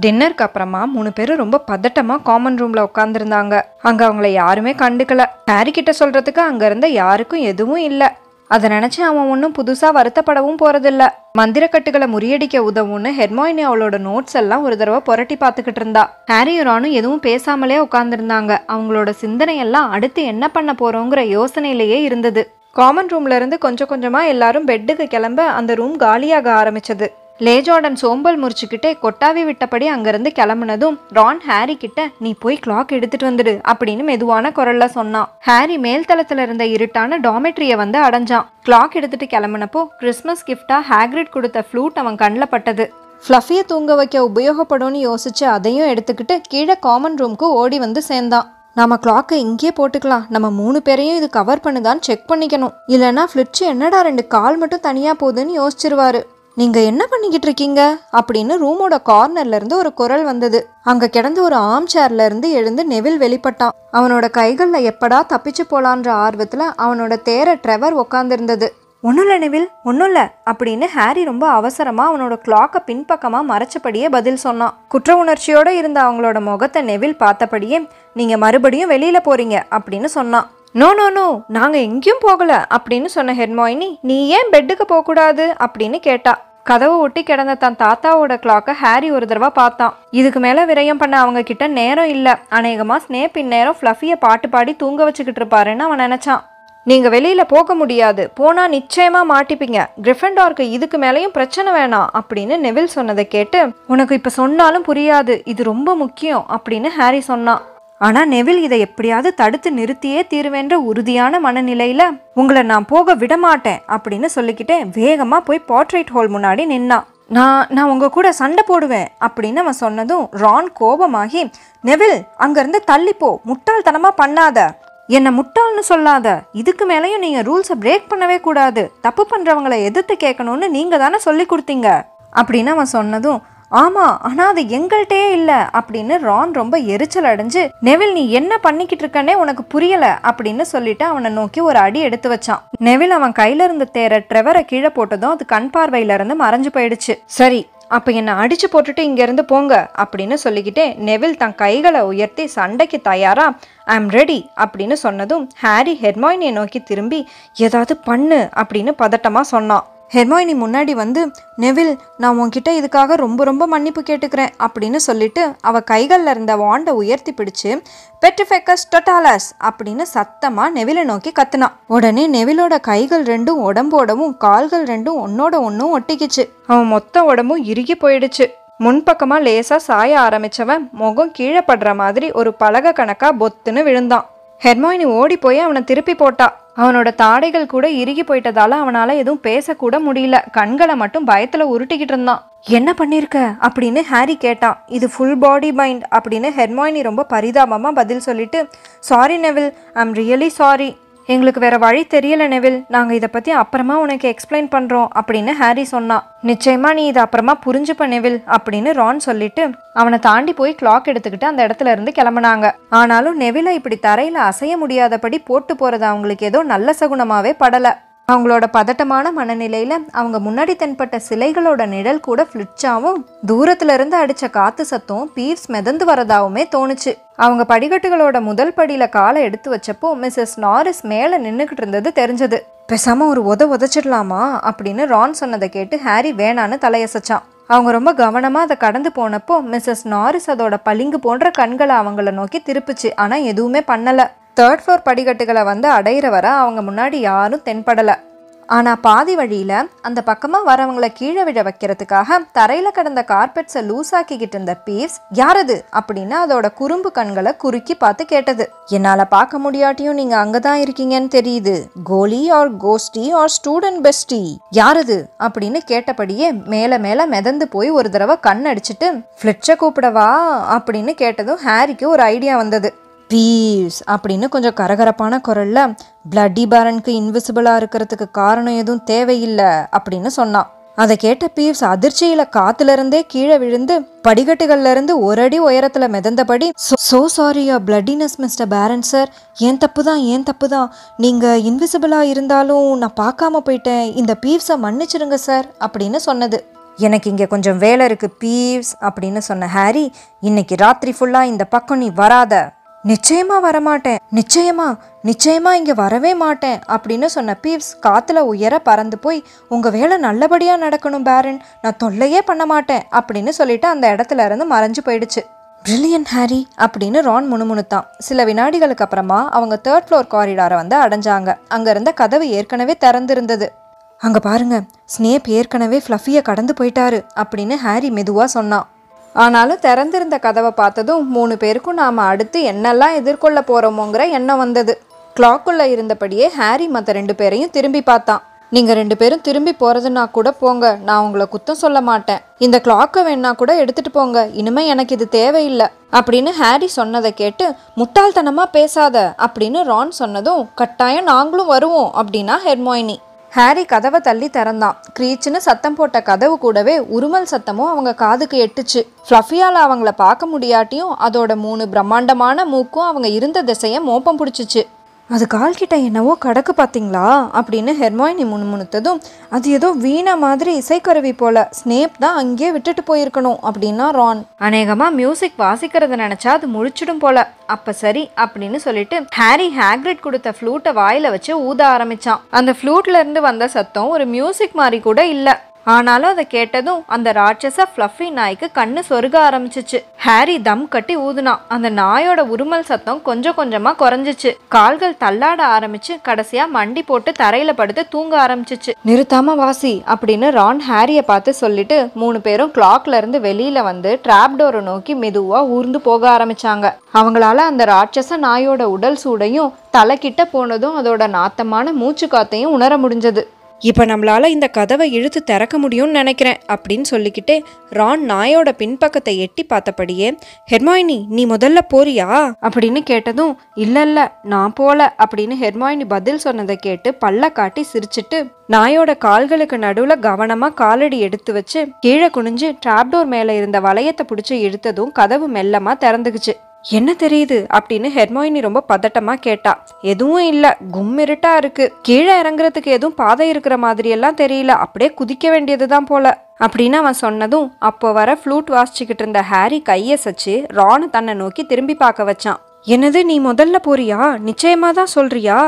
டின்னருக்கு அப்புறமா 3 பேரும் ரொம்ப பதட்டமா காமன் ரூம்ல உட்காந்துருந்தாங்க. அங்க அவங்கள யாருமே கண்டுக்கல. ஹாரி கிட்ட சொல்றதுக்கு அங்க இருந்த யாருக்கும் எதுவும் இல்ல. அதை நினைச்சு அவன் ஒன்றும் புதுசா வருத்தப்படவும் போறதில்ல. மந்திரக்கட்டுகளை முறியடிக்க உதவும்னு ஹெர்மாயினி அவளோட நோட்ஸ் எல்லாம் ஒரு தடவை புரட்டி பார்த்துக்கிட்டு இருந்தா. ஹாரியும் ரானும் எதுவும் பேசாமலே உட்காந்துருந்தாங்க. அவங்களோட சிந்தனை எல்லாம் அடுத்து என்ன பண்ண போறோங்கிற யோசனையிலேயே இருந்தது. காமன் ரூம்ல இருந்து கொஞ்சம் கொஞ்சமா எல்லாரும் பெட்டுக்கு கிளம்ப அந்த ரூம் காலியாக ஆரம்பிச்சது. லே ஜார்டன் சோம்பல் முறிச்சுக்கிட்டே கொட்டாவி விட்டபடி அங்கிருந்து கிளம்புனதும் ரான் ஹாரி கிட்ட நீ போய் கிளாக் எடுத்துட்டு வந்துடு அப்படின்னு மெதுவான குரல்ல சொன்னான். ஹாரி மேல் தளத்துல இருந்த இருட்டான டாமெட்ரிய வந்து அடைஞ்சான். கிளாக் எடுத்துட்டு கிளம்புனப்போ கிறிஸ்மஸ் கிஃப்டா ஹாக்ரிட் கொடுத்த ஃப்ளூட் அவன் கண்ணில் பட்டது. ஃப்ளஃபியை தூங்க வைக்க உபயோகப்படும்னு யோசிச்சு அதையும் எடுத்துக்கிட்டு கீழே காமன் ரூம்க்கு ஓடி வந்து சேர்ந்தான். நாம கிளாக்கை இங்கே போட்டுக்கலாம். நம்ம 3 பேரையும் இது கவர் பண்ணுதான்னு செக் பண்ணிக்கணும். இல்லைன்னா ஃபிளிட்ச் என்னடா 2 கால் மட்டும் தனியா போகுதுன்னு யோசிச்சிருவாரு. நீங்க என்ன பண்ணிக்கிட்டு இருக்கீங்க அப்படின்னு ரூமோட கார்னர்ல இருந்து ஒரு குரல் வந்தது. அங்க கிடந்த ஒரு ஆர்ம் சேர்ல இருந்து எழுந்து நெவில் வெளிப்பட்டான். அவனோட கைகள்ல எப்படா தப்பிச்சு போலான்ற ஆர்வத்துல அவனோட தேர ட்ரெவர் உட்காந்துருந்தது. ஒன்னும் நெவில் ஒன்னும் இல்ல அப்படின்னு ஹாரி ரொம்ப அவசரமா அவனோட கிளாக்கை பின்பக்கமா மறைச்சபடியே பதில் சொன்னான். குற்ற உணர்ச்சியோட இருந்த அவங்களோட முகத்தை நெவில் பார்த்தபடியே நீங்க மறுபடியும் வெளியில போறீங்க அப்படின்னு சொன்னான். நோ நோ நோ நாங்க எங்கேயும் போகல அப்படின்னு சொன்ன ஹெர்மாயினி நீ ஏன் பெட்டுக்கு போகக்கூடாது அப்படின்னு கேட்டா. கதவை ஒட்டி கிடந்த தன் தாத்தாவோட கிளாக்கை ஹாரி ஒரு தடவை பார்த்தான். இதுக்கு மேல விரயம் பண்ண அவங்க கிட்ட நேரம் இல்ல. அநேகமா ஸ்னேப் இந்நேரம் ஃப்ளஃபியை பாட்டு பாடி தூங்க வச்சுக்கிட்டு இருப்பாருன்னு அவன் நினைச்சான். நீங்க வெளியில போக முடியாது, போனா நிச்சயமா மாட்டிப்பீங்க. கிரிஃபெண்டாருக்கு இதுக்கு மேலேயும் பிரச்சனை வேணாம் அப்படின்னு நெவில் சொன்னதை கேட்டு உனக்கு இப்ப சொன்னாலும் புரியாது, இது ரொம்ப முக்கியம் அப்படின்னு ஹாரி சொன்னான். ஆனா நெவில் இதை எப்படியாவது தடுத்து நிறுத்தியே தீருவேன்ற உறுதியான மனநிலையில உங்களை நான் போக விடமாட்டேன் அப்படின்னு சொல்லிக்கிட்டே வேகமா போய் போர்ட்ரைட் ஹோல் முன்னாடி நின்னான். நான் உங்க கூட சண்டை போடுவேன் அப்படின்னு அவன் சொன்னதும் ரான் கோபமாகி நெவில் அங்கிருந்து தள்ளிப்போ, முட்டாள்தனமா பண்ணாத, என்ன முட்டாள்னு சொல்லாத, இதுக்கு மேலேயும் நீங்க ரூல்ஸை பிரேக் பண்ணவே கூடாது, தப்பு பண்றவங்களை எதிர்த்து கேட்கணும்னு நீங்க தானே சொல்லி கொடுத்தீங்க அப்படின்னு அவன் சொன்னதும் ஆமா ஆனா அது எங்கள்கிட்டே இல்ல அப்படின்னு ரான் ரொம்ப எரிச்சல் அடைஞ்சு நெவில் நீ என்ன பண்ணிக்கிட்டு இருக்கன்னே உனக்கு புரியல அப்படின்னு சொல்லிட்டு அவனை நோக்கி ஒரு அடி எடுத்து வச்சான். நெவில் அவன் கையில இருந்து தேர ட்ரெவரை கீழே போட்டதும் அது கண் பார்வையில இருந்து மறைஞ்சு போயிடுச்சு. சரி அப்ப என்ன அடிச்சு போட்டுட்டு இங்க இருந்து போங்க அப்படின்னு சொல்லிக்கிட்டே நெவில் தன் கைகளை உயர்த்தி சண்டைக்கு தயாரா ஐ எம் ரெடி அப்படின்னு சொன்னதும் ஹாரி ஹெர்மாயினியை நோக்கி திரும்பி ஏதாவது பண்ணு அப்படின்னு பதட்டமா சொன்னான். ஹெர்மாயினி முன்னாடி வந்து நெவில் நான் உன்கிட்ட இதுக்காக ரொம்ப ரொம்ப மன்னிப்பு கேட்டுக்கிறேன் அப்படின்னு சொல்லிட்டு அவ கைகளில் இருந்த வாண்டை உயர்த்தி பிடிச்சு பெட்ரிஃபெக்கஸ் டொட்டாலஸ் அப்படின்னு சத்தமா நெவிலை நோக்கி கத்துனான். உடனே நெவிலோட கைகள் 2 உடம்போடவும் கால்கள் 2 ஒன்னோட ஒன்னும் ஒட்டிக்கிச்சு. அவன் மொத்த உடம்பும் இறுகி போயிடுச்சு. முன்பக்கமா லேசா சாய ஆரம்பிச்சவன் முகம் கீழே படுற மாதிரி ஒரு பலகை கணக்கா பொத்துன்னு விழுந்தான். ஹெர்மாயினி ஓடி போய் அவனை திருப்பி போட்டா. அவனோட தாடைகள் கூட இறுகி போயிட்டதால அவனால எதுவும் பேசக்கூட முடியல. கண்களை மட்டும் பயத்துல உருட்டிக்கிட்டு இருந்தான். என்ன பண்ணிருக்க அப்படின்னு ஹாரி கேட்டான். இது ஃபுல் பாடி பைண்ட் அப்படின்னு ஹெர்மாயினி ரொம்ப பரிதாபமா பதில் சொல்லிட்டு sorry Neville, I am really sorry, எங்களுக்கு வேற வழி தெரியல நெவில், நாங்க இதை பத்தி அப்புறமா உனக்கு எக்ஸ்பிளைன் பண்றோம் அப்படின்னு ஹாரி சொன்னான். நிச்சயமா நீ இதை அப்புறமா புரிஞ்சுப்ப நெவில் அப்படின்னு ரான் சொல்லிட்டு அவனை தாண்டி போய் கிளாக் எடுத்துக்கிட்டு அந்த இடத்துல இருந்து கிளம்புனாங்க. ஆனாலும் நெவிலை இப்படி தரையில அசைய முடியாதபடி போட்டு போறது அவங்களுக்கு ஏதோ நல்ல சகுனமாவே படல. அவங்களோட பதட்டமான மனநிலையில அவங்க முன்னாடி தென்பட்ட சிலைகளோட நிழல் கூட ஃபிளிட்சாவும் தூரத்துல இருந்து அடிச்ச காத்து சத்தம் பீவ்ஸ் மிதந்து வரதாவுமே தோணுச்சு. அவங்க படிக்கட்டுகளோட முதல் படியில காலை எடுத்து வச்சப்போ மிஸ்ஸஸ் நாரிஸ் மேல நின்னுக்கிட்டு இருந்தது தெரிஞ்சது. பேசாம ஒரு உதச்சிடலாமா அப்படின்னு ரான் சொன்னதை கேட்டு ஹாரி வேணான்னு தலையசைச்சான். அவங்க ரொம்ப கவனமா அதை கடந்து போனப்போ மிஸ்ஸஸ் நாரிஸ் அதோட பளிங்கு போன்ற கண்களை அவங்கள நோக்கி திருப்பிச்சு. ஆனா எதுவுமே பண்ணல. 3rd floor படிக்கட்டுகளை வந்து அடையிற வர அவங்க முன்னாடி யாரும் தென்படல. ஆனா பாதி வழியில அந்த பக்கமா வரவங்களை கீழே விழ வைக்கிறதுக்காக தரையில கிடந்த கார்பெட்ஸை லூசாக்கிக்கிட்டு இருந்த பீவ்ஸ் யாரது அப்படின்னு அதோட குறும்பு கண்களை குறுக்கி பார்த்து கேட்டது. என்னால பார்க்க முடியாட்டியும் நீங்க அங்கதான் இருக்கீங்கன்னு தெரியுது. கோலி ஆர் கோஸ்டி ஆர் ஸ்டூடெண்ட் பெஸ்டி யாரது அப்படின்னு கேட்டபடியே மேல மேல மிதந்து போய் ஒரு தடவை கண் அடிச்சுட்டு ஃபிளிட்சை கூப்பிடவா அப்படின்னு கேட்டதும் ஹாரிக்கு ஒரு ஐடியா வந்தது. பீவ்ஸ் அப்படின்னு கொஞ்சம் கரகரப்பான குரல்ல பிளட்டி பேரனுக்கு இன்விசிபிளா இருக்கிறதுக்கு காரணம் எதுவும் தேவையில்லை அப்படின்னு சொன்னான். அதை கேட்ட பீவ்ஸ் அதிர்ச்சியில காத்துல இருந்தே கீழே விழுந்து படிக்கட்டுகள்ல இருந்து ஒரு அடி உயரத்துல மிதந்தபடி சோ சாரி பிளட்டினஸ் மிஸ்டர் பேரன் சார், ஏன் தப்பு தான், நீங்க இன்விசிபிளா இருந்தாலும் நான் பார்க்காம போயிட்டேன், இந்த பீவ்ஸை மன்னிச்சிருங்க சார் அப்படின்னு சொன்னது. எனக்கு இங்கே கொஞ்சம் வேலை இருக்கு பீவ்ஸ் அப்படின்னு சொன்ன ஹாரி, இன்னைக்கு ராத்திரி ஃபுல்லாக இந்த பக்கம் நீ வராத. நிச்சயமா வரமாட்டேன், நிச்சயமா இங்கே வரவே மாட்டேன் அப்படின்னு சொன்ன பீவ்ஸ் காத்துல உயர பறந்து போய், உங்க வேலை நல்லபடியா நடக்கணும் பேரன், நான் தொல்லையே பண்ண மாட்டேன் அப்படின்னு சொல்லிட்டு அந்த இடத்துல இருந்து மறைஞ்சு போயிடுச்சு. பிரில்லியன் ஹாரி அப்படின்னு ரான் முணுமுணுத்தான். சில வினாடிகளுக்கு அப்புறமா அவங்க 3rd ஃப்ளோர் காரிடாரை வந்து அடைஞ்சாங்க. அங்க இருந்த கதவு ஏற்கனவே திறந்திருந்தது. அங்க பாருங்க, ஸ்னேப் ஏற்கனவே ஃப்ளஃபியை கடந்து போயிட்டாரு அப்படின்னு ஹாரி மெதுவா சொன்னான். ஆனாலும் திறந்திருந்த கதவை பார்த்ததும் 3 பேருக்கும் நாம் அடுத்து என்னெல்லாம் எதிர்கொள்ள போகிறோமோங்கிற எண்ணம் வந்தது. கிளாக்குள்ளே இருந்தபடியே ஹாரி மற்ற 2 பேரையும் திரும்பி பார்த்தான். நீங்கள் 2 பேரும் திரும்பி போகிறதுனா கூட போங்க, நான் உங்களை குத்தம் சொல்ல மாட்டேன். இந்த கிளாக்கை வேணா கூட எடுத்துகிட்டு போங்க, இனிமேல் எனக்கு இது தேவையில்லை அப்படின்னு ஹாரி சொன்னதை கேட்டு, முட்டாள்தனமாக பேசாத அப்படின்னு ரான் சொன்னதும், கட்டாயம் நாங்களும் வருவோம் அப்படின்னா ஹெர்மாயினி. ஹாரி கதவை தள்ளி திறந்தான். க்ரீச்சுன்னு சத்தம் போட்ட கதவு கூடவே உருமல் சத்தமும் அவங்க காதுக்கு எட்டுச்சு. ஃப்ளஃபியால் அவங்கள பார்க்க முடியாட்டியும் அதோட 3 பிரம்மாண்டமான மூக்கும் அவங்க இருந்த திசையை மோப்பம் பிடிச்சிச்சு. அது கால்கிட்ட என்னவோ கடக்கு பார்த்தீங்களா அப்படின்னு ஹெர்மாயினி முணுமுணுத்ததும், அது ஏதோ வீணை மாதிரி இசைக்கருவி போல, ஸ்னேப் தான் அங்கேயே விட்டுட்டு போயிருக்கணும் அப்படின்னா ரான். அநேகமா மியூசிக் வாசிக்கிறத நினைச்சா அது முழிச்சிடும் போல. அப்ப சரி அப்படின்னு சொல்லிட்டு ஹாரி ஹாக்ரிட் கொடுத்த ஃப்ளூட்டை வாயில வச்சு ஊத ஆரம்பிச்சான். அந்த ஃப்ளூட்ல இருந்து வந்த சத்தம் ஒரு மியூசிக் மாதிரி கூட இல்ல. ஆனாலும் அதை கேட்டதும் அந்த ராட்சச ஃப்ளஃபி நாய்க்கு கண்ணு சொருக ஆரம்பிச்சிச்சு. ஹாரி தம் கட்டி ஊதுனான். அந்த நாயோட உருமல் சத்தம் கொஞ்சம் கொஞ்சமா குறைஞ்சிச்சு. கால்கள் தள்ளாட ஆரம்பிச்சு கடைசியா மண்டி போட்டு தரையில படுத்து தூங்க ஆரம்பிச்சிச்சு. நிறுத்தாம வாசி அப்படின்னு ரான் ஹாரிய பார்த்து சொல்லிட்டு 3 பேரும் கிளாக்ல இருந்து வெளியில வந்து டிராப் டோரை நோக்கி மெதுவா ஊர்ந்து போக ஆரம்பிச்சாங்க. அவங்களால அந்த ராட்சச நாயோட உடல் சூடையும் தலைக்கிட்ட போனதும் அதோட நாத்தமான மூச்சு காத்தையும் உணர முடிஞ்சது. இப்போ நம்மளால இந்த கதவை இழுத்து திறக்க முடியும்னு நினைக்கிறேன் அப்படின்னு சொல்லிக்கிட்டே ரான் நாயோட பின்பக்கத்தை எட்டி பார்த்தபடியே, ஹெர்மாயினி நீ முதல்ல போறியா அப்படின்னு கேட்டதும், இல்ல நான் போல அப்படின்னு ஹெர்மாயினி பதில் சொன்னதை கேட்டு பல்ல காட்டி சிரிச்சிட்டு நாயோட கால்களுக்கு நடுவுல கவனமா காலடி எடுத்து வச்சு கீழே குனிஞ்சு டிராப்டோர் மேல இருந்த வளையத்தை பிடிச்சி இழுத்ததும் கதவு மெல்லமா திறந்துக்குச்சு. என்ன தெரியுது அப்படின்னு ஹெர்மாயினி ரொம்ப பதட்டமா கேட்டா. எதுவும் இல்ல, கும்மிருட்டா இருக்கு, கீழே இறங்குறதுக்கு எதுவும் பாதை இருக்கிற மாதிரி எல்லாம் தெரியல, அப்படியே குதிக்க வேண்டியதுதான் போல அப்படின்னு அவன் சொன்னதும் அப்போ வர ஃப்ளூட் வாசிச்சுக்கிட்டு இருந்த ஹாரி கையசைச்சு ரான் தன்னை நோக்கி திரும்பி பார்க்க வச்சான். என்னது, நீ முதல்ல போறியா? நிச்சயமா தான் சொல்றியா?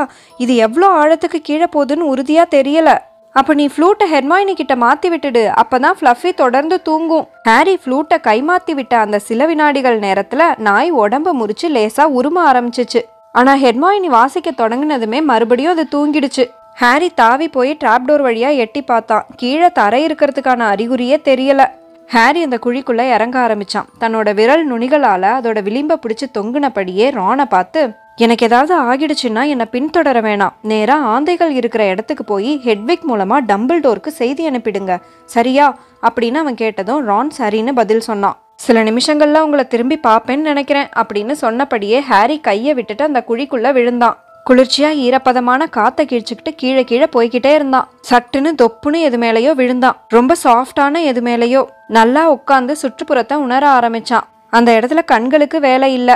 இது எவ்வளோ ஆழத்துக்கு கீழே போகுதுன்னு உறுதியா தெரியல. அப்ப நீ ஃப்ளூட்டை ஹெர்மாயினி கிட்ட மாத்தி விட்டுடு, அப்பதான் ஃப்ளஃபி தொடர்ந்து தூங்கும். ஹாரி ஃப்ளூட்டை கைமாத்தி விட்ட அந்த சில வினாடிகள் நேரத்துல நாய் உடம்ப முறிச்சு லேசா உரும ஆரம்பிச்சிச்சு. ஆனா ஹெர்மாயினி வாசிக்க தொடங்கினதுமே மறுபடியும் அது தூங்கிடுச்சு. ஹாரி தாவி போய் டிராப்டோர் வழியா எட்டி பார்த்தான். கீழே தரை இருக்கிறதுக்கான அறிகுறியே தெரியல. ஹாரி அந்த குழிக்குள்ள இறங்க ஆரம்பிச்சான். தன்னோட விரல் நுனிகளால அதோட விளிம்ப பிடிச்சு தொங்குனபடியே ரானை பார்த்து, எனக்கு ஏதாவது ஆகிடுச்சுன்னா என்னை பின்தொடர வேணாம், நேரா ஆந்தைகள் இருக்கிற இடத்துக்கு போய் ஹெட்விக் மூலமா டம்பிள்டோருக்கு செய்தி அனுப்பிடுங்க, சரியா அப்படின்னு அவன் கேட்டதும் ரான் சரின்னு பதில் சொன்னான். சில நிமிஷங்கள்ல உங்களை திரும்பி பார்ப்பேன்னு நினைக்கிறேன் அப்படின்னு சொன்னபடியே ஹாரி கையை விட்டுட்டு அந்த குழிக்குள்ள விழுந்தான். குளிர்ச்சியா ஈரப்பதமான காத்தை கிழிச்சுக்கிட்டு கீழே கீழே போய்கிட்டே இருந்தான். சட்டுன்னு தொப்புன்னு எது மேலேயோ விழுந்தான். ரொம்ப சாஃப்டான எது மேலேயோ. நல்லா உட்காந்து சுற்றுப்புறத்தை உணர ஆரம்பிச்சான். அந்த இடத்துல கண்களுக்கு வேலை இல்ல.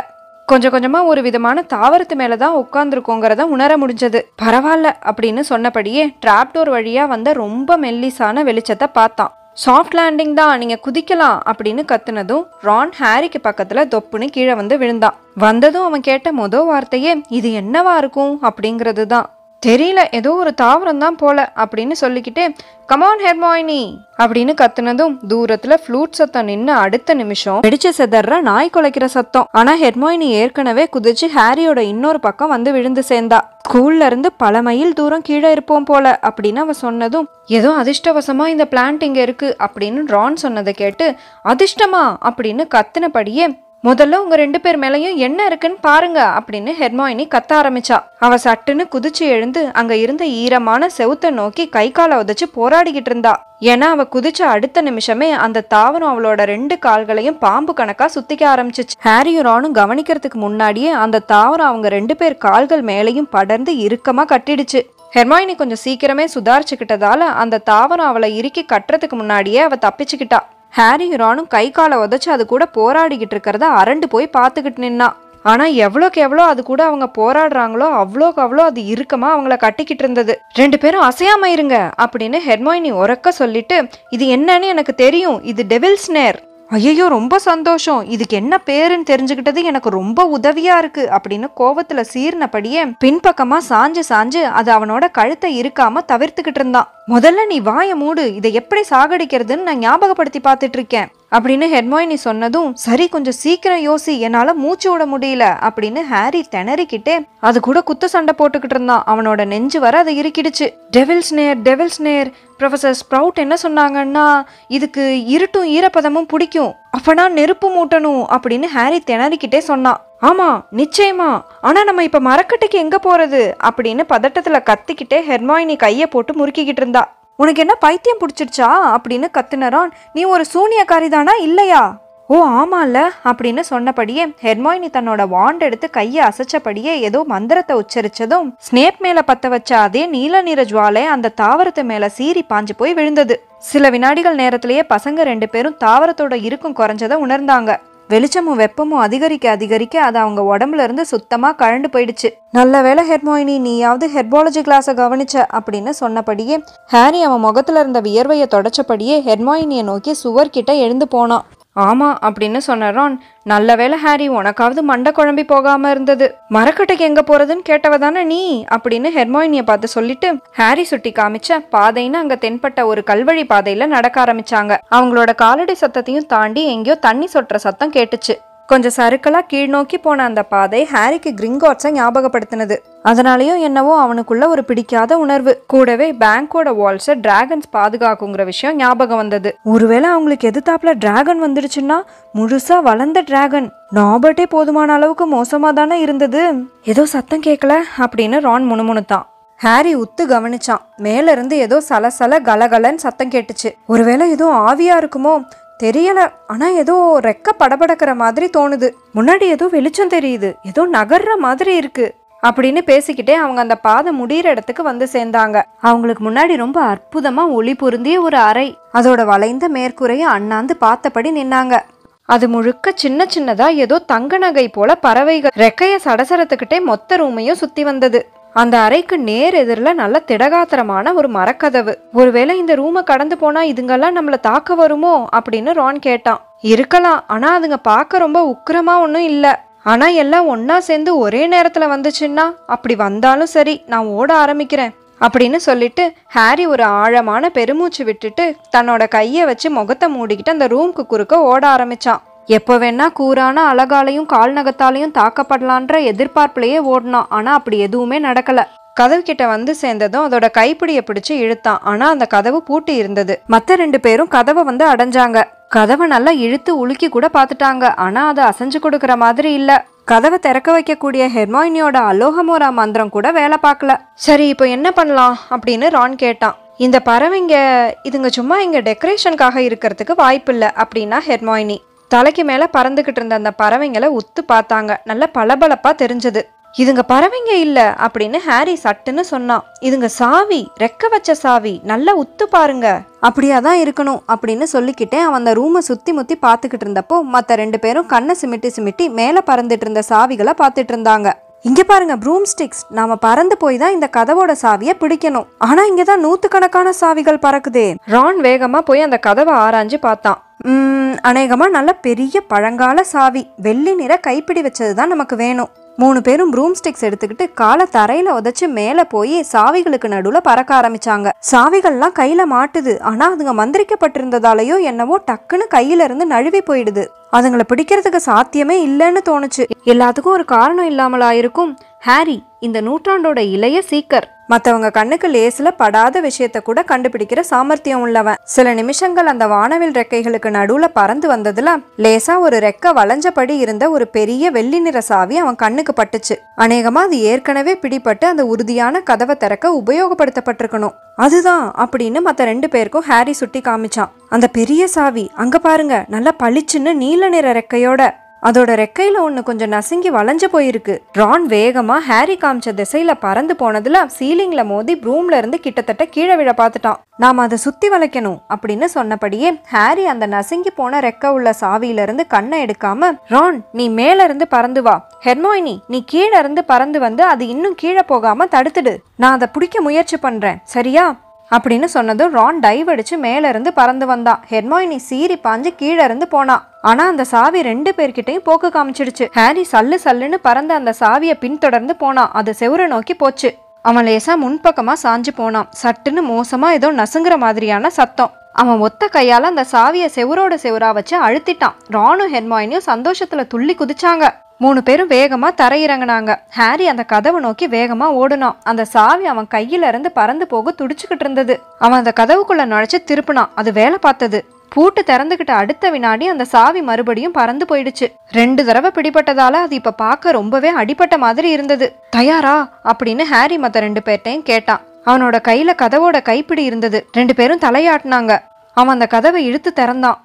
கொஞ்சம் கொஞ்சமா ஒரு விதமான தாவரத்து மேலதான் உட்கார்ந்துருக்கோங்கிறத உணர முடிஞ்சது. பரவாயில்ல அப்படின்னு சொன்னபடியே டிராப்டோர் வழியா வந்த ரொம்ப மெல்லிசான வெளிச்சத்தை பார்த்தான். சாஃப்ட் லேண்டிங் தான், நீங்க குதிக்கலாம் அப்படின்னு கத்துனதும் ரான் ஹாரிக்கு பக்கத்துல தொப்புன்னு கீழே வந்து விழுந்தான். வந்ததும் அவன் கேட்ட முதல் வார்த்தையே இது என்னவா இருக்கும் அப்படிங்கிறது தான். தெரியல, ஏதோ ஒரு தாவரம் தான் போல அப்படின்னு சொல்லிக்கிட்டே கமான் ஹெர்மாயினி அப்படின்னு கத்துனதும் தூரத்துல ஃப்ளூட் சத்தம் நின்று அடுத்த நிமிஷம் வெடிச்சு செதற நாய் குலைக்கிற சத்தம். ஆனா ஹெர்மாயினி ஏற்கனவே குதிச்சு ஹாரியோட இன்னொரு பக்கம் வந்து விழுந்து சேர்ந்தா. ஸ்கூல்ல இருந்து பல மைல் தூரம் கீழே இருப்போம் போல அப்படின்னு அவ சொன்னதும், ஏதோ அதிர்ஷ்டவசமா இந்த பிளான்ட் இங்க இருக்கு அப்படின்னு ரான் சொன்னதை கேட்டு, அதிர்ஷ்டமா அப்படின்னு கத்துனபடியே, முதல்ல உங்க 2 பேர் மேலையும் என்ன இருக்குன்னு பாருங்க அப்படின்னு ஹெர்மாயினி கத்த ஆரம்பிச்சா. அவ சட்டுன்னு குதிச்சு எழுந்து அங்க இருந்த ஈரமான செவுத்த நோக்கி கை காலை உதச்சு போராடிக்கிட்டு இருந்தா. ஏன்னா அவ குதிச்ச அடுத்த நிமிஷமே அந்த தாவரம் அவளோட 2 கால்களையும் பாம்பு கணக்கா சுத்திக்க ஆரம்பிச்சிச்சு. ஹாரியும் ரானும் கவனிக்கிறதுக்கு முன்னாடியே அந்த தாவரம் அவங்க 2 பேர் கால்கள் மேலையும் படர்ந்து இறுக்கமா கட்டிடுச்சு. ஹெர்மாயினி கொஞ்சம் சீக்கிரமே சுதாரிச்சுக்கிட்டதால அந்த தாவரம் அவளை இறுக்கி கட்டுறதுக்கு முன்னாடியே அவ தப்பிச்சுக்கிட்டா. ஹாரி ரானும் கை காலை உதச்சு அது கூட போராடிக்கிட்டு இருக்கிறத அரண்டு போய் பார்த்துக்கிட்டு நின்னா. ஆனா எவ்வளோக்கு எவ்வளோ அது கூட அவங்க போராடுறாங்களோ அவ்வளோக்கு அவ்வளோ அது இறுக்கமா அவங்கள கட்டிக்கிட்டு இருந்தது. 2 பேரும் அசையாம இருங்க அப்படின்னு ஹெர்மைனி உரக்க சொல்லிட்டு, இது என்னன்னு எனக்கு தெரியும், இது டெவில் ஸ்னேர். ஐயோ ரொம்ப சந்தோஷம், இதுக்கு என்ன பேருன்னு தெரிஞ்சுக்கிட்டது எனக்கு ரொம்ப உதவியா இருக்கு அப்படின்னு கோவத்துல சீர்னபடியே பின்பக்கமா சாஞ்சு சாஞ்சு அது அவனோட கழுத்தை இருக்காம தவிர்த்துக்கிட்டு இருந்தான். முதல்ல நீ வாய மூடு, இதை எப்படி சாகடிக்கிறதுன்னு நான் ஞாபகப்படுத்தி பார்த்துட்டு இருக்கேன் அப்படின்னு ஹெர்மைனி சொன்னதும், சரி கொஞ்சம் சீக்கிரம் யோசி, என்னால மூச்சு விட முடியல அப்படின்னு ஹாரி திணறிக்கிட்டே அது கூட குத்து சண்டை போட்டுக்கிட்டு இருந்தான். அவனோட நெஞ்சு வர அதை இறுக்கிடுச்சு. டெவில் ஸ்னேர், ப்ரொஃபசர் ஸ்ப்ரவுட் என்ன சொன்னாங்கன்னா, இதுக்கு இருட்டும் ஈரப்பதமும் பிடிக்கும், அப்பனா நெருப்பு மூட்டணும் அப்படின்னு ஹாரி திணறிக்கிட்டே சொன்னான். ஆமா நிச்சயமா, ஆனா நம்ம இப்ப மரக்கட்டைக்கு எங்க போறது அப்படின்னு பதட்டத்துல கத்திக்கிட்டே ஹெர்மைனி கைய போட்டு முறுக்கிக்கிட்டு இருந்தா. உனக்கு என்ன பைத்தியம் பிடிச்சிடுச்சா அப்படின்னு கத்துனரான். நீ ஒரு சூனியக்காரி தானா இல்லையா? ஓ ஆமால அப்படின்னு சொன்னபடியே ஹெர்மைனி தன்னோட வாண்ட் எடுத்து கையை அசைச்சபடியே ஏதோ மந்திரத்தை உச்சரிச்சதும் ஸ்னேப் மேல பத்த வச்ச அதே நீல நிற ஜுவாலை அந்த தாவரத்து மேல சீறி பாஞ்சு போய் விழுந்தது. சில வினாடிகள் நேரத்திலேயே பசங்க 2 பேரும் தாவரத்தோட இருக்கும் குறைஞ்சதை உணர்ந்தாங்க. வெளிச்சமும் வெப்பமும் அதிகரிக்க அதிகரிக்க அது அவங்க உடம்புல இருந்து சுத்தமா கழண்டு போயிடுச்சு. நல்ல வேளை ஹெர்மைனி, நீயாவது ஹெர்பாலஜி கிளாஸை கவனிச்ச அப்படின்னு சொன்னபடியே ஹாரி அவன் முகத்துல இருந்த வியர்வையை தொடச்சபடியே ஹெர்மைனியை நோக்கி சுவர் கிட்ட எழுந்து போனான். ஆமா அப்படின்னு சொன்னான். நல்ல வேளை ஹாரி, உனக்காவது மண்டை குழம்பி போகாம இருந்தது. மரக்கட்டைக்கு எங்க போறதுன்னு கேட்டவ தானே நீ அப்படின்னு ஹெர்மைனியை பார்த்து சொல்லிட்டு ஹாரி சுட்டி காமிச்ச பாதைன்னு அங்க தென்பட்ட ஒரு கல்வழி பாதையில நடக்க ஆரம்பிச்சாங்க. அவங்களோட காலடி சத்தத்தையும் தாண்டி எங்கேயோ தண்ணி சொட்டுற சத்தம் கேட்டுச்சு. கொஞ்சம் சறுக்கலா கீழ் நோக்கி போன அந்த பாதை ஹாரிக்கு கிரிங்காட்ஸை ஞாபகப்படுத்தினது. அதனாலயோ என்னவோ அவனுக்குள்ள ஒரு பிடிக்காத உணர்வு. கூடவே பேங்கோட வால்ஸை டிராகன்ஸ் பாதுகாக்குங்கிற விஷயம் ஞாபகம் வந்தது. ஒருவேளை அவங்களுக்கு எதிர்த்தாப்புல டிராகன் வந்துடுச்சுன்னா, முழுசா வளர்ந்த டிராகன், நாபர்ட்டே போதுமான அளவுக்கு மோசமா தானே இருந்தது. ஏதோ சத்தம் கேட்கல அப்படின்னு ரான் முணுமுணுத்தான். ஹாரி உத்து கவனிச்சான். மேல இருந்து ஏதோ சலசல கலகலன்னு சத்தம் கேட்டுச்சு. ஒருவேளை ஏதோ ஆவியா இருக்குமோ தெரியல, ஆனா ஏதோ ரெக்க படபடக்கிற மாதிரி தோணுது. முன்னாடி ஏதோ வெளிச்சம் தெரியுது, ஏதோ நகர்ற மாதிரி இருக்கு அப்படின்னு பேசிக்கிட்டே அவங்க அந்த பாதை முடிகிற இடத்துக்கு வந்து சேர்ந்தாங்க. அவங்களுக்கு முன்னாடி ரொம்ப அற்புதமா ஒளி பொருந்திய ஒரு அறை, அதோட வளைந்த மேற்கூரையை அண்ணாந்து பார்த்தபடி நின்னாங்க. அது முழுக்க சின்ன சின்னதா ஏதோ தங்க நகை போல பறவைகள் ரெக்கைய சடசரத்துக்கிட்டே மொத்த ரூமையும் சுத்தி வந்தது. அந்த அறைக்கு நேர் எதிரில் நல்ல திடகாத்திரமான ஒரு மரக்கதவு. ஒருவேளை இந்த ரூமை கடந்து போனா இதுங்கெல்லாம் நம்மள தாக்க வருமோ அப்படின்னு ரான் கேட்டான். இருக்கலாம், ஆனா அதுங்க பார்க்க ரொம்ப உக்கிரமா ஒன்றும் இல்லை. ஆனா எல்லாம் ஒன்னா சேர்ந்து ஒரே நேரத்துல வந்துச்சுன்னா, அப்படி வந்தாலும் சரி நான் ஓட ஆரம்பிக்கிறேன் அப்படின்னு சொல்லிட்டு ஹாரி ஒரு ஆழமான பெருமூச்சு விட்டுட்டு தன்னோட கையை வச்சு முகத்தை மூடிக்கிட்டு அந்த ரூம்க்கு குறுக்க ஓட ஆரம்பிச்சான். எப்போ வேணா கூரான அழகாலையும் கால் நகத்தாலையும் தாக்கப்படலான்ற எதிர்பார்ப்புலயே ஓடினான். ஆனா அப்படி எதுவுமே நடக்கல. கதவு கிட்ட வந்து சேர்ந்ததும் அதோட கைப்பிடியை பிடிச்சு இழுத்தான். ஆனா அந்த கதவு பூட்டி இருந்தது. மத்த 2 பேரும் கதவை வந்து அடைஞ்சாங்க. கதவை நல்லா இழுத்து உலுக்கி கூட பாத்துட்டாங்க. ஆனா அதை அசைஞ்சு கொடுக்கற மாதிரி இல்ல. கதவை திறக்க வைக்கக்கூடிய ஹெர்மைனியோட அலோகமோரா மந்திரம் கூட வேலை பார்க்கல. சரி இப்போ என்ன பண்ணலாம் அப்படின்னு ரான் கேட்டான். இந்த பறவைங்க இதுங்க சும்மா இங்க டெக்கரேஷனுக்காக இருக்கிறதுக்கு வாய்ப்பு இல்லை அப்படின்னா ஹெர்மைனி. தலைக்கு மேல பறந்துகிட்டு இருந்த அந்த பறவைங்களை உத்து பார்த்தாங்க. நல்ல பளபளப்பா தெரிஞ்சது. இதுங்க பறவைங்க இல்ல அப்படின்னு ஹாரி சட்டுன்னு சொன்னான். இதுங்க சாவி, ரெக்க வச்ச சாவி, நல்லா உத்து பாருங்க. அப்படியாதான் இருக்கணும் அப்படின்னு சொல்லிக்கிட்டே அவன் அந்த ரூமை சுத்தி முத்தி பாத்துக்கிட்டு இருந்தப்போ மத்த 2 பேரும் கண்ணை சிமிட்டி சிமிட்டி மேல பறந்துட்டு இருந்த சாவிகளை பாத்துட்டு இருந்தாங்க. இங்க பாருங்க ப்ரூம் ஸ்டிக்ஸ், நாம பறந்து போய் தான் இந்த கதவோட சாவியை பிடிக்கணும். ஆனா இங்கதான் 100கணக்கான சாவிகள் பறக்குதே. ரான் வேகமா போய் அந்த கதவை ஆராய்ஞ்சு பார்த்தான். அநேகமா நல்ல பெரிய பழங்கால சாவி, வெள்ளி நிற கைப்பிடி வச்சதுதான் நமக்கு வேணும். 3 பேரும் ப்ரூம் ஸ்டிக்ஸ் எடுத்துக்கிட்டு காலை தரையில உதைச்சு மேல போய் சாவிகளுக்கு நடுவுல பறக்க ஆரம்பிச்சாங்க. சாவிகள்லாம் கையில மாட்டுது. ஆனா அதுங்க மந்திரிக்கப்பட்டிருந்ததாலேயோ என்னவோ டக்குன்னு கையில இருந்து நழுவி போயிடுது. அதுங்களை பிடிக்கிறதுக்கு சாத்தியமே இல்லைன்னு தோணுச்சு. எல்லாத்துக்கும் ஒரு காரணம் இல்லாமலா இருக்கும். ஹாரி இந்த நூற்றாண்டோட இளைய சீக்கர். மற்றவங்க கண்ணுக்கு லேசில படாத விஷயத்த கூட கண்டுபிடிக்கிற சாமர்த்தியம் உள்ளவன். சில நிமிஷங்கள் அந்த வானவில் ரெக்கைகளுக்கு நடுவுல பறந்து வந்ததுல லேசா ஒரு ரெக்க வளைஞ்சபடி இருந்த ஒரு பெரிய வெள்ளி நிற சாவி அவன் கண்ணுக்கு பட்டுச்சு. அநேகமா அது ஏற்கனவே பிடிபட்டு அந்த உறுதியான கதவை திறக்க உபயோகப்படுத்தப்பட்டிருக்கணும். அதுதான் அப்படின்னு மற்ற 2 பேருக்கும் ஹாரி சுட்டி காமிச்சான். அந்த பெரிய சாவி அங்க பாருங்க, நல்ல பளிச்சுன்னு நீல நிற ரெக்கையோட. அதோட ரெக்கையில ஒண்ணு கொஞ்சம் நசுங்கி வளைஞ்சு போயிருக்கு. ரான் வேகமா ஹாரி காமிச்ச திசையில பறந்து போனதுல சீலிங்ல மோதி ப்ரூம்ல இருந்து கிட்டத்தட்ட கீழே விழ பார்த்துட்டான். நாம அதை சுத்தி வளைக்கணும் அப்படின்னு சொன்னபடியே ஹாரி அந்த நசுங்கி போன ரெக்க உள்ள சாவியில இருந்து கண்ணை எடுக்காம, ரான் நீ மேல இருந்து பறந்து வா, ஹெர்மோயினி நீ கீழே இருந்து பறந்து வந்து அது இன்னும் கீழே போகாம தடுத்துடு, நான் அதை பிடிக்க முயற்சி பண்றேன் சரியா அப்படின்னு சொன்னதும் ரான் டைவ் அடிச்சு மேல இருந்து பறந்து வந்தான். ஹெர்மோயினி சீறி பாஞ்சு கீழே இருந்து போனான். ஆனா அந்த சாவி 2 பேர்கிட்டையும் போக்கு காமிச்சிடுச்சு. ஹாரி சல்லு சல்லுன்னு பறந்து அந்த சாவியை பின்தொடர்ந்து போனான். அது செவுரை நோக்கி போச்சு. அவன் லேசா முன்பக்கமா சாஞ்சு போனான். சட்டுன்னு மோசமா ஏதோ நசுங்குற மாதிரியான சத்தம். அவன் ஒத்த கையால அந்த சாவியை செவுரோட செவுரா வச்சு அழுத்திட்டான். ரானும் ஹெர்மோயினியும் சந்தோஷத்துல துள்ளி குதிச்சாங்க. 3 பேரும் வேகமா தரையிறங்கினாங்க. ஹாரி அந்த கதவை நோக்கி வேகமா ஓடுனான். அந்த சாவி அவன் கையில இருந்து பறந்து போக துடிச்சுக்கிட்டு இருந்தது. அவன் அந்த கதவுக்குள்ள நுழைச்சு திருப்பினான். அது வேலை பார்த்தது. பூட்டு திறந்துகிட்ட அடுத்த வினாடி அந்த சாவி மறுபடியும் பறந்து போயிடுச்சு. 2 தடவை பிடிபட்டதால அது இப்ப பார்க்க ரொம்பவே அடிபட்ட மாதிரி இருந்தது. தயாரா அப்படின்னு ஹாரி மத்த 2 பேர்ட்டையும் கேட்டான். அவனோட கையில கதவோட கைப்பிடி இருந்தது. 2 பேரும் தலையாட்டினாங்க. அவன் அந்த கதவை இழுத்து திறந்தான்.